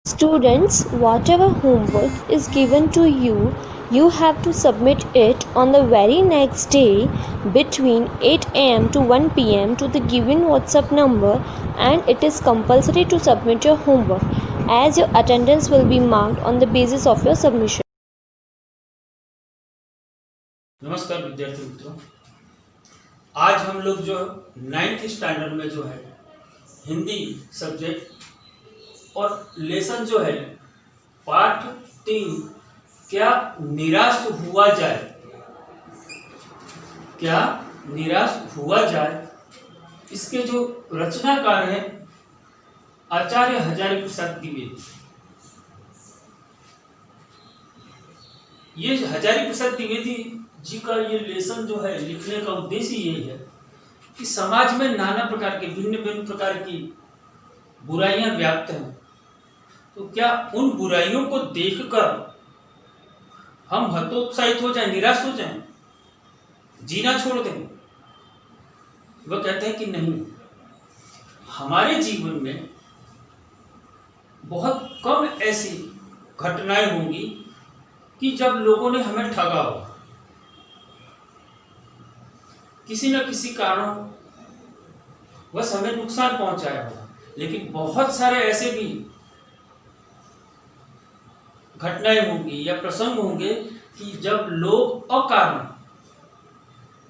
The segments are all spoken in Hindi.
Students, whatever homework is given to you, you have to submit it on the very next day between 8 am to 1 pm to the given WhatsApp number, and it is compulsory to submit your homework as your attendance will be marked on the basis of your submission. नमस्कार विद्यार्थी मित्रों, आज हम लोग जो 9th स्टैंडर्ड में जो है हिंदी सब्जेक्ट और लेसन जो है पाठ 3 क्या निराश हुआ जाए, क्या निराश हुआ जाए, इसके जो रचनाकार हैं आचार्य हजारी प्रसाद द्विवेदी। ये हजारी प्रसाद द्विवेदी जी का ये लेसन जो है लिखने का उद्देश्य यही है कि समाज में नाना प्रकार के भिन्न भिन्न प्रकार की बुराइयां व्याप्त हैं, तो क्या उन बुराइयों को देखकर हम हतोत्साहित हो जाएं, निराश हो जाएं, जीना छोड़ दें? वह कहते हैं कि नहीं, हमारे जीवन में बहुत कम ऐसी घटनाएं होंगी कि जब लोगों ने हमें ठगा हो, किसी न किसी कारण बस हमें नुकसान पहुंचाया होगा, लेकिन बहुत सारे ऐसे भी घटनाएं होंगी या प्रसंग होंगे कि जब लोग अकारण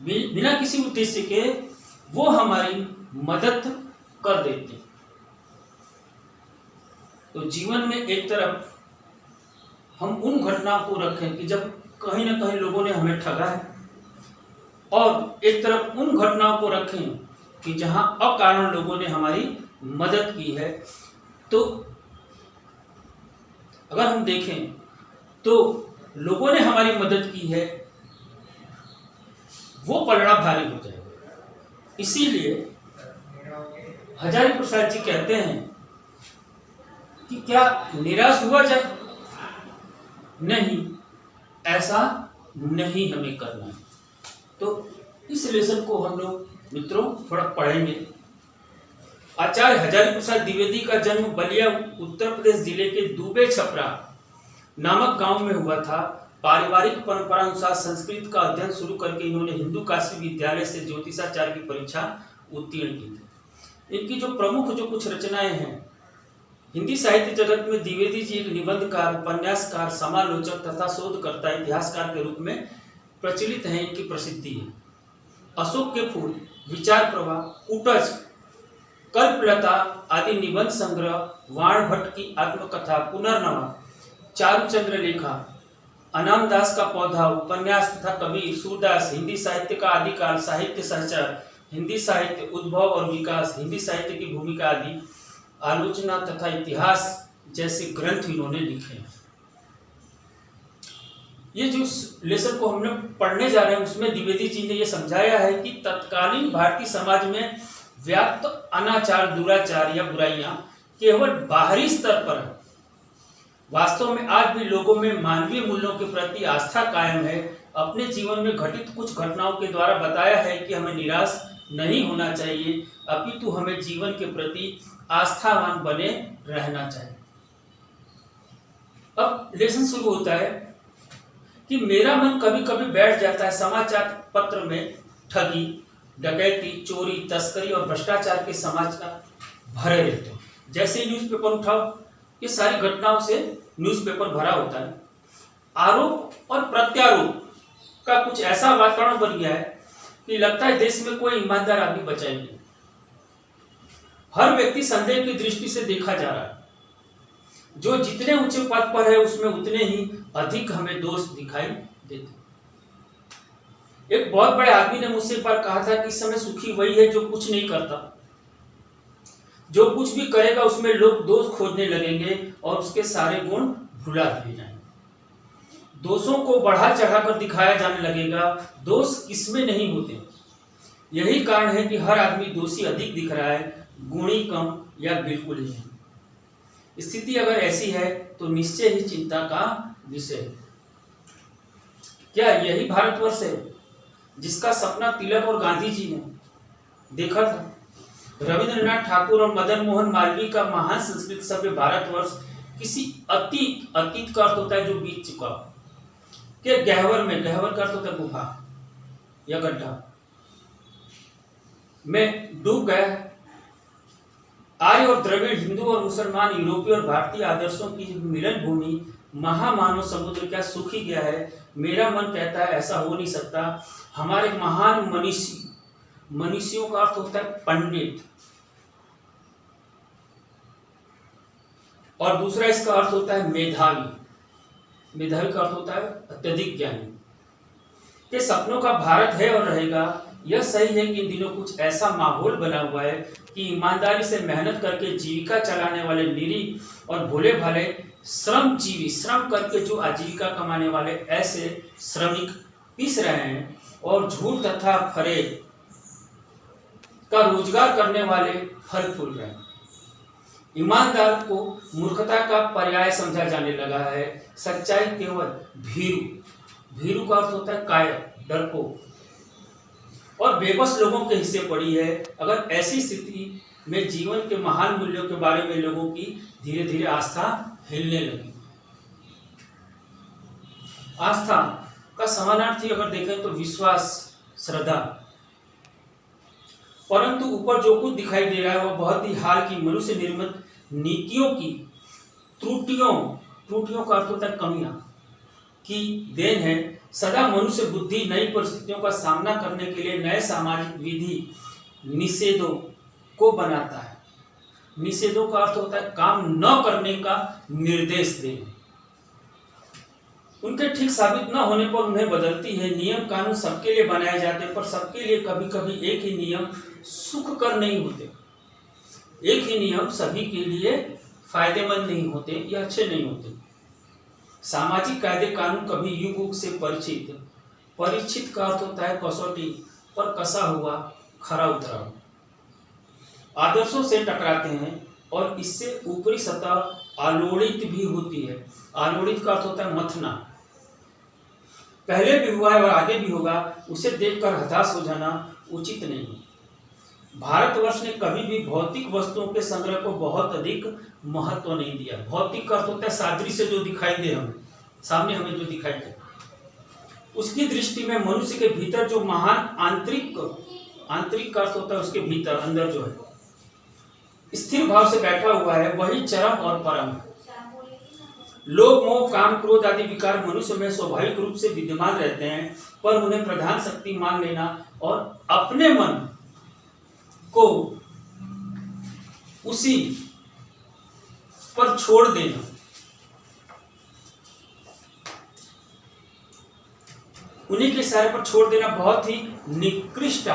बिना किसी उद्देश्य के वो हमारी मदद कर देते हैं। तो जीवन में एक तरफ हम उन घटनाओं को रखें कि जब कहीं ना कहीं लोगों ने हमें ठगा है, और एक तरफ उन घटनाओं को रखें कि जहां अकारण लोगों ने हमारी मदद की है। तो अगर हम देखें तो लोगों ने हमारी मदद की है, वो पलड़ा भारी हो जाएगा। इसीलिए हजारी प्रसाद जी कहते हैं कि क्या निराश हुआ जाए? नहीं, ऐसा नहीं हमें करना है। तो इस लेसन को हम लोग मित्रों थोड़ा पढ़ेंगे। आचार्य हजारी प्रसाद द्विवेदी का जन्म बलिया उत्तर प्रदेश जिले के दुबे छपरा नामक गांव में हुआ था। पारिवारिक परंपरा अनुसार संस्कृत का अध्ययन शुरू करके इन्होंने हिंदू काशी विद्यालय से ज्योतिषाचार्य की परीक्षा उत्तीर्ण की थी। इनकी जो प्रमुख जो कुछ रचनाएं हैं हिंदी साहित्य जगत में, द्विवेदी जी एक निबंधकार, उपन्यासकार, समालोचक तथा शोधकर्ता, इतिहासकार के रूप में प्रचलित है। इनकी प्रसिद्धि है अशोक के फूल, विचार प्रवाह, कूटज, कल्पलता आदि निबंध संग्रह, वाण भट्ट की आत्मकथा, पुनर्नवा, चारुचंद्र लेखा, अनाम दास का पौधा, उपन्यास तथा कबीर, सूरदास, हिंदी साहित्य का आदिकाल, साहित्य संचार, हिंदी साहित्य उद्भव और विकास, हिंदी साहित्य की भूमिका आदि, आलोचना तथा इतिहास जैसे ग्रंथ इन्होंने लिखे हैं। ये जो लेसन को हमने पढ़ने जा रहे हैं उसमें द्विवेदी जी ने यह समझाया है कि तत्कालीन भारतीय समाज में व्याप्त अनाचार, दुराचार या बुराइयां केवल बाहरी स्तर पर है। वास्तव में आज भी लोगों में मानवीय मूल्यों के प्रति आस्था कायम है। अपने जीवन में घटित कुछ घटनाओं के द्वारा बताया है कि हमें निराश नहीं होना चाहिए, अपितु हमें जीवन के प्रति आस्थावान बने रहना चाहिए। अब लेसन शुरू होता है कि मेरा मन कभी कभी बैठ जाता है समाचार पत्र में ठगी, डकैती, चोरी, तस्करी और भ्रष्टाचार के समाचार भरे रहते हैं। जैसे न्यूज़पेपर उठाओ, ये सारी घटनाओं से न्यूज़पेपर भरा होता है। आरोप और प्रत्यारोप का कुछ ऐसा वातावरण बन गया है कि लगता है देश में कोई ईमानदार आदमी बचा ही नहीं। हर व्यक्ति संदेह की दृष्टि से देखा जा रहा है। जो जितने ऊंचे पद पर है उसमें उतने ही अधिक हमें दोष दिखाई देते। एक बहुत बड़े आदमी ने मुझसे एक बार कहा था कि इस समय सुखी वही है जो कुछ नहीं करता। जो कुछ भी करेगा उसमें लोग दोष खोजने लगेंगे और उसके सारे गुण भुला दिए जाएंगे। दोषों को बढ़ा चढ़ाकर दिखाया जाने लगेगा। दोष किसमें नहीं होते। यही कारण है कि हर आदमी दोषी अधिक दिख रहा है, गुणी कम या बिल्कुल ही नहीं। स्थिति अगर ऐसी है तो निश्चय ही चिंता का विषय है। क्या यही भारतवर्ष है जिसका सपना तिलक और गांधी जी ने देखा था? रविंद्रनाथ ठाकुर और मदन मोहन मालवीय का महान संस्कृत सभ्य भारतवर्ष किसी अतीत, अतीत का अर्थ होता है जो बीत चुका, के गहवर में, गहवर का अर्थ होता है गुफा या गड्ढा में डूब गया है। आर्य और द्रविड़, हिंदू और मुसलमान, यूरोपीय और भारतीय आदर्शों की मिलन भूमि महामानव समुद्र क्या सूख ही गया है। मेरा मन कहता है ऐसा हो नहीं सकता। हमारे महान मनीषी, मनीषियों का अर्थ होता है पंडित, और दूसरा इसका अर्थ होता है मेधावी। मेधावी का अर्थ होता है अत्यधिक ज्ञानी। के सपनों का भारत है और रहेगा। यह सही है कि इन दिनों कुछ ऐसा माहौल बना हुआ है कि ईमानदारी से मेहनत करके जीविका चलाने वाले निरीह और भोले भाले श्रमजीवी, श्रम करके जो आजीविका कमाने वाले ऐसे श्रमिक पिस रहे हैं, और झूठ तथा फरेब का रोजगार करने वाले फल फूल रहे हैं। ईमानदार को मूर्खता का पर्याय समझा जाने लगा है। सच्चाई केवल भीरू, भीरू का अर्थ होता है कायर, डरपोक और बेबस लोगों के हिस्से पड़ी है। अगर ऐसी स्थिति में जीवन के महान मूल्यों के बारे में लोगों की धीरे धीरे आस्था हिलने लगी। आस्था का समानार्थी अगर देखें तो विश्वास, श्रद्धा। परंतु ऊपर जो कुछ दिखाई दे रहा है वह बहुत ही हाल की मनुष्य निर्मित नीतियों की त्रुटियों का अर्थ होता है कमियां की देन है। सदा मनुष्य बुद्धि नई परिस्थितियों का सामना करने के लिए नए सामाजिक विधि निषेधों को बनाता है। निषेधों का अर्थ होता है काम न करने का निर्देश देना। उनके ठीक साबित न होने पर उन्हें बदलती है। नियम कानून सबके लिए बनाए जाते हैं, पर सबके लिए कभी कभी एक ही नियम सुखकर नहीं होते। एक ही नियम सभी के लिए फायदेमंद नहीं होते या अच्छे नहीं होते। सामाजिक कायदे कानून कभी युग युग से परिचित, परिचित का अर्थ होता है कसौटी पर कसा हुआ, खरा उतरा हुआ। आदर्शों से टकराते हैं और इससे ऊपरी सतह आलोड़ित भी होती है। आलोड़ित का अर्थ होता है मथना। पहले भी हुआ है और आगे भी होगा, उसे देखकर हताश हो जाना उचित नहीं। भारतवर्ष ने कभी भी भौतिक वस्तुओं के संग्रह को बहुत अधिक महत्व नहीं दिया। भौतिक का अर्थ होता है सादृश्य जो दिखाई दे, हमें सामने हमें जो दिखाई दे, उसकी दृष्टि में मनुष्य के भीतर जो महान आंतरिक का अर्थ होता है उसके भीतर अंदर जो है स्थिर भाव से बैठा हुआ है, वही चरम और परम है। लोभ, मोह, काम, क्रोध आदि विकार मनुष्य में स्वाभाविक रूप से विद्यमान रहते हैं, पर उन्हें प्रधान शक्ति मान लेना और अपने मन को उसी पर छोड़ देना, उन्हीं के इशारे पर छोड़ देना बहुत ही निकृष्ट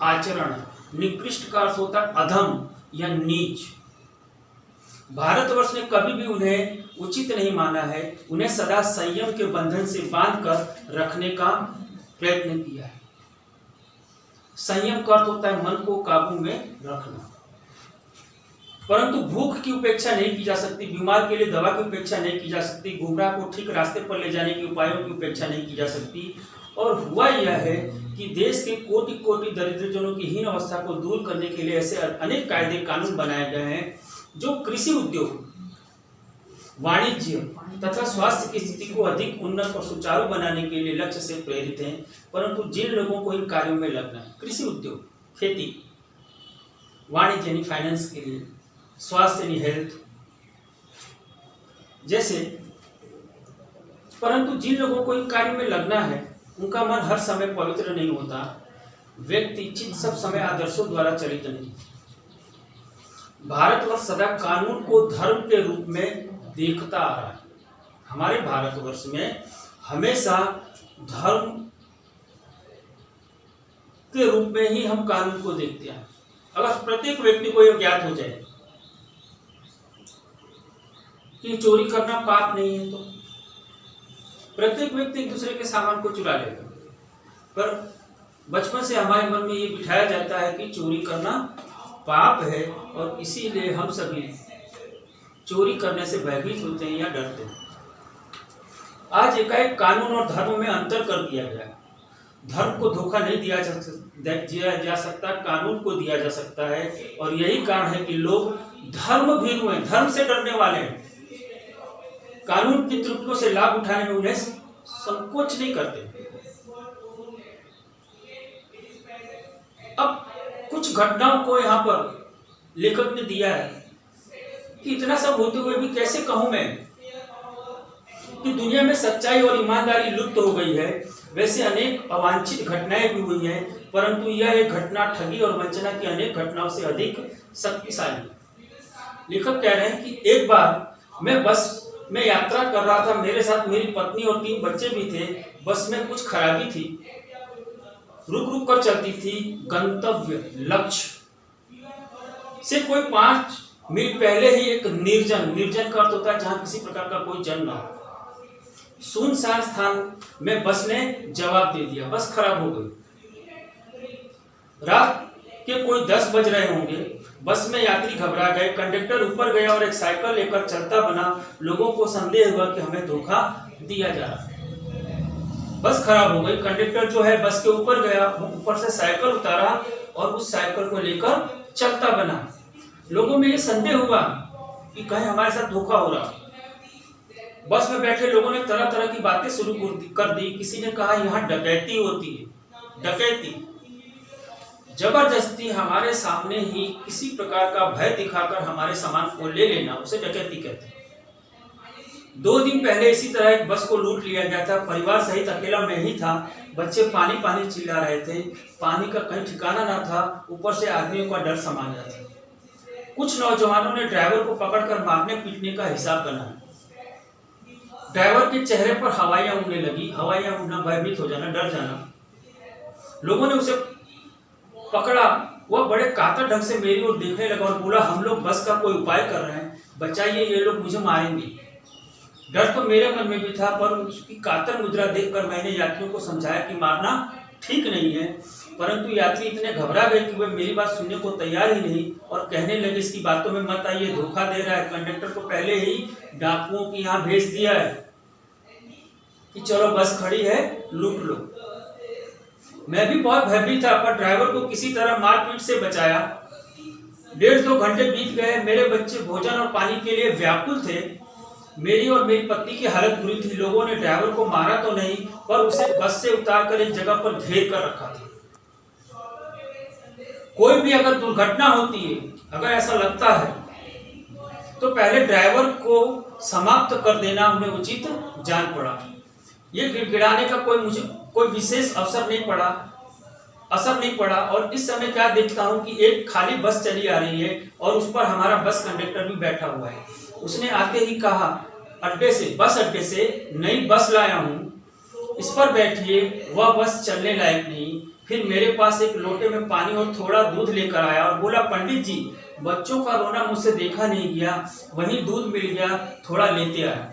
आचरण है। निकृष्ट का अर्थ होता है अधम या नीच। भारतवर्ष ने कभी भी उन्हें उचित नहीं माना है। उन्हें सदा संयम के बंधन से बांधकर रखने का प्रयत्न किया है। संयम का अर्थ होता है मन को काबू में रखना। परंतु भूख की उपेक्षा नहीं की जा सकती, बीमार के लिए दवा की उपेक्षा नहीं की जा सकती, गुमराह को ठीक रास्ते पर ले जाने के उपायों की उपेक्षा नहीं की जा सकती। और हुआ यह है कि देश के कोटि कोटि दरिद्रजनों की हीन अवस्था को दूर करने के लिए ऐसे अनेक कायदे कानून बनाए गए हैं जो कृषि उद्योग, वाणिज्य तथा स्वास्थ्य की स्थिति को अधिक उन्नत और सुचारू बनाने के लिए लक्ष्य से प्रेरित हैं। परंतु जिन लोगों को इन कार्यों में लगना है, कृषि उद्योग, खेती, वाणिज्य यानी फाइनेंस के लिए, स्वास्थ्य यानी हेल्थ जैसे, परंतु जिन लोगों को इन कार्यों में लगना है उनका मन हर समय पवित्र नहीं होता। व्यक्ति चित्त सब समय आदर्शों द्वारा चलित नहीं। भारतवर्ष सदा कानून को धर्म के रूप में देखता आ रहा है। हमारे भारतवर्ष में हमेशा धर्म के रूप में ही हम कानून को देखते हैं। अगर प्रत्येक व्यक्ति को यह ज्ञात हो जाए कि चोरी करना पाप नहीं है, तो प्रत्येक व्यक्ति एक दूसरे के सामान को चुरा लेगा। पर बचपन से हमारे मन में ये बिठाया जाता है कि चोरी करना पाप है और इसीलिए हम सभी चोरी करने से भयभीत होते हैं या डरते हैं। आज एकाएक कानून और धर्म में अंतर कर दिया गया है। धर्म को धोखा नहीं दिया जा सकता, कानून को दिया जा सकता है। और यही कारण है कि लोग धर्म भीरू हैं, धर्म से डरने वाले हैं। कानून की त्रुटियों से लाभ उठाने में उन्हें संकोच नहीं करते। अब कुछ घटनाओं को यहाँ पर लेखक ने दिया है कि इतना सब होते हुए भी कैसे कहूं मैं कि दुनिया में सच्चाई और ईमानदारी लुप्त हो गई है। वैसे अनेक अवांछित घटनाएं भी हुई हैं, परंतु यह एक घटना ठगी और वंचना की अनेक घटनाओं से अधिक शक्तिशाली। लेखक कह रहे हैं कि एक बार मैं बस में यात्रा कर रहा था, मेरे साथ मेरी पत्नी और 3 बच्चे भी थे। बस में कुछ खराबी थी, रुक रुक कर चलती थी। गंतव्य लक्ष्य से कोई 5 मिनट पहले ही एक निर्जन का अर्थ होता है जहां किसी प्रकार का कोई जन ना हो, सुनसान स्थान में बस ने जवाब दे दिया। बस खराब हो गई। रात के कोई 10 बज रहे होंगे। बस में यात्री घबरा गए। कंडक्टर ऊपर गया और एक साइकिल लेकर चलता बना। लोगों को संदेह हुआ कि हमें धोखा दिया जा रहा है। बस खराब हो गई। कंडक्टर जो है बस के ऊपर गया, ऊपर से साइकिल उतारा और उस साइकिल को लेकर चलता बना। लोगों में ये संदेह हुआ कि कहीं हमारे साथ धोखा हो रहा। बस में बैठे लोगों ने तरह तरह की बातें शुरू कर दी। किसी ने कहा यहाँ डकैती होती है। डकैती जबरदस्ती हमारे सामने ही किसी प्रकार का भय दिखाकर हमारे सामान को ले लेना, उसे डकैती कहते हैं। 2 दिन पहले इसी तरह एक बस को लूट लिया गया था। परिवार सहित अकेला मैं ही था। बच्चे पानी पानी चिल्ला रहे थे। पानी का कहीं ठिकाना ना था। ऊपर से आदमियों का डर समा गया था। कुछ नौजवानों ने ड्राइवर को पकड़कर मारने पीटने का हिसाब बनाया। ड्राइवर के चेहरे पर हवाइयां उड़ने लगी। हवाइयां उड़ना, भयभीत हो जाना, डर जाना। लोगों ने उसे पकड़ा। वह बड़े कातर ढंग से मेरी ओर देखने लगा और बोला, हम लोग बस का कोई उपाय कर रहे हैं, बचाइए, ये लोग मुझे मारेंगे। डर तो मेरे मन में भी था, पर उसकी कातर मुद्रा देखकर मैंने यात्रियों को समझाया कि मारना ठीक नहीं है। परंतु यात्री इतने घबरा गए कि वे मेरी बात सुनने को तैयार ही नहीं और कहने लगे, इसकी बातों में मत आइए, धोखा दे रहा है। कंडक्टर को पहले ही डाकुओं की यहाँ भेज दिया है कि चलो बस खड़ी है, लूट लो। मैं भी बहुत भयभीत था, पर ड्राइवर को किसी तरह मारपीट से बचाया। 1.5-2 घंटे बीत गए। मेरे बच्चे भोजन और पानी के लिए व्याकुल थे। मेरी और मेरी पत्नी की हालत बुरी थी। लोगों ने ड्राइवर को मारा तो नहीं, पर उसे बस से उतारकर एक जगह पर घेर कर रखा था। कोई भी अगर दुर्घटना होती है, अगर ऐसा लगता है, तो पहले ड्राइवर को समाप्त कर देना उन्हें उचित जान पड़ा। ये गिड़गिड़ाने का मुझे कोई विशेष असर नहीं पड़ा। और इस समय क्या देखता हूँ कि एक खाली बस चली आ रही है और उस पर हमारा बस कंडक्टर भी बैठा हुआ है। उसने आते ही कहा, बस अड्डे से नई बस लाया हूँ, इस पर बैठिए, वह बस चलने लायक नहीं। फिर मेरे पास एक लोटे में पानी और थोड़ा दूध लेकर आया और बोला, पंडित जी, बच्चों का रोना मुझसे देखा नहीं गया, वहीं दूध मिल गया, थोड़ा लेते आया।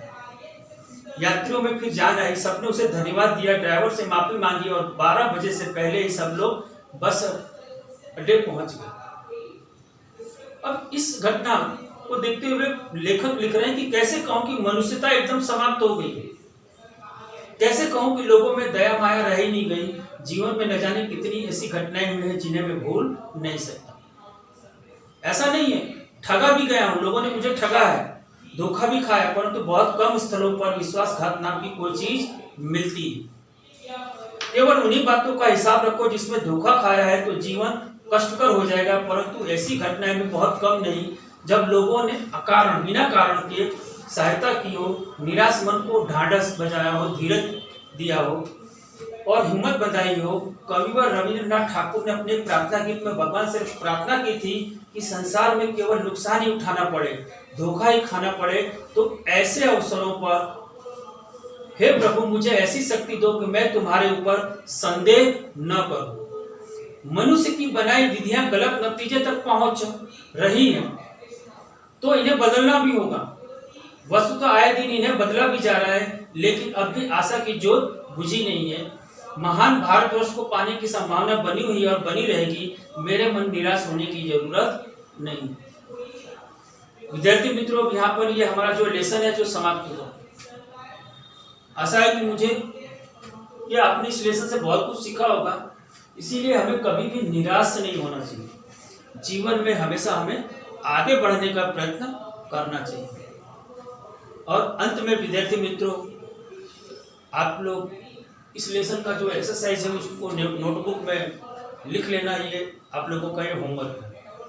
यात्रियों में फिर जान आई। सबने उसे धन्यवाद दिया, ड्राइवर से माफी मांगी और 12 बजे से पहले ही सब लोग बस अड्डे पहुंच गए। अब इस घटना को देखते हुए लेखक लिख रहे हैं कि कैसे कहूं कि मनुष्यता एकदम समाप्त हो गई है। कैसे कहूं कि लोगों में दया माया रह ही नहीं गई। जीवन में न जाने कितनी ऐसी घटनाएं हुई हैं जिन्हें मैं भूल नहीं सकता। ऐसा नहीं है, ठगा भी गया हूं, लोगों ने मुझे ठगा है, धोखा भी खाया, परंतु बहुत कम स्थलों पर विश्वासघात नाम की कोई चीज मिलती है। केवल उन्हीं बातों का हिसाब रखो जिसमें धोखा खाया है, तो जीवन कष्टकर हो जाएगा। परंतु ऐसी घटनाएं भी बहुत कम नहीं जब लोगों ने अकारण, बिना कारण के सहायता की हो, निराश मन को ढांढस बजाया हो, धीरज दिया हो और हिम्मत बंधाई हो। कविवर रविंद्रनाथ ठाकुर ने अपने प्रार्थना गीत में भगवान से प्रार्थना की थी कि संसार में केवल नुकसान ही उठाना पड़े, धोखा ही खाना पड़े, तो ऐसे अवसरों पर हे प्रभु मुझे ऐसी शक्ति दो कि मैं तुम्हारे ऊपर संदेह न करूं। मनुष्य की बनाई विधियां गलत नतीजे तक पहुंच रही हैं, तो इन्हें बदलना भी होगा। वस्तुतः आए दिन इन्हें बदला भी जा रहा है, लेकिन अब भी आशा की ज्योत बुझी नहीं है। महान भारतवर्ष को पाने की संभावना बनी हुई है और बनी रहेगी। मेरे मन निराश होने की जरूरत नहीं। विद्यार्थी मित्रों, यहाँ पर ये हमारा जो लेसन है जो समाप्त हुआ। आशा है कि मुझे ये आपने इस लेसन से बहुत कुछ सीखा होगा। इसीलिए हमें कभी भी निराश नहीं होना चाहिए। जीवन में हमेशा हमें आगे बढ़ने का प्रयत्न करना चाहिए। और अंत में विद्यार्थी मित्रों, आप लोग इस लेसन का जो एक्सरसाइज है उसको नोटबुक में लिख लेना, ये आप लोगों का ये होमवर्क है।